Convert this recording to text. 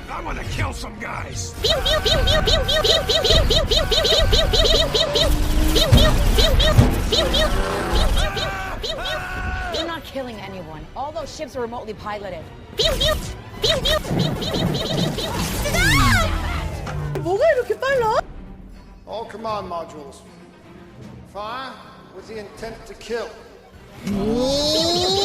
I want to kill some guys. We're not killing anyone. All those ships are remotely piloted. 뭐가 이렇게 빨라? All command modules. Fire with the intent to kill. 오!